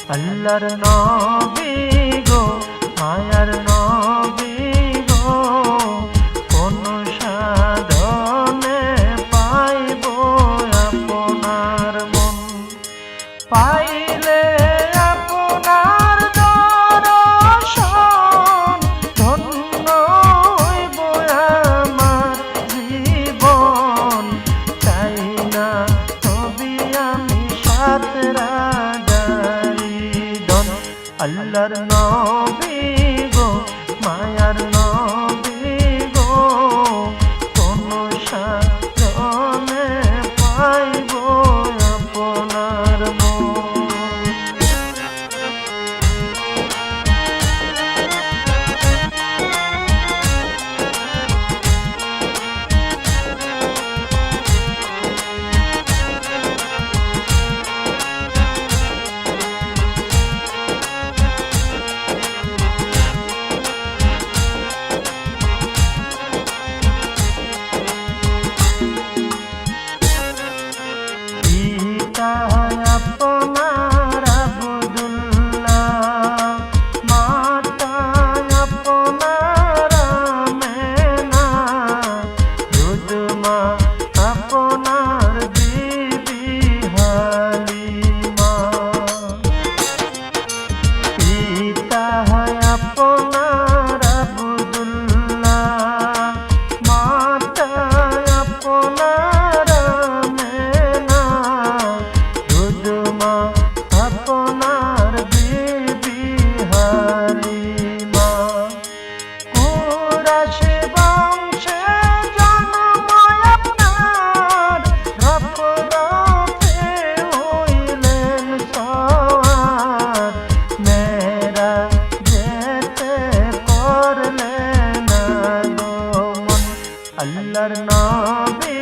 আল্লাহর নবী গো মায়ার নবী গো কোন সাধনে পাইব আপনার মন পাইলে আপনার দর্শন ধন্য হইব আমার জীবন চাই না তবে আমি সাত রাজারি ধন আল্লাহর নবী গো মায়ার নবী গো কোন সাধনে পাইব আপনার মন আপনার আব্দুল্লাহ মাতা আপনার আমেনা দুধমা আপনার বিবি হালিমা পিতা আপনার আব্দুল্লাহ মাতা আপনার আমেনা দুধমা আপনার বিবি হালিমা কুরাশি বংশে জন্ম আপনার রফরফে হইলেন সওয়ার মেরা যেতে করলেন আগমন আল্লাহর নবী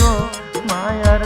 গো মায়ার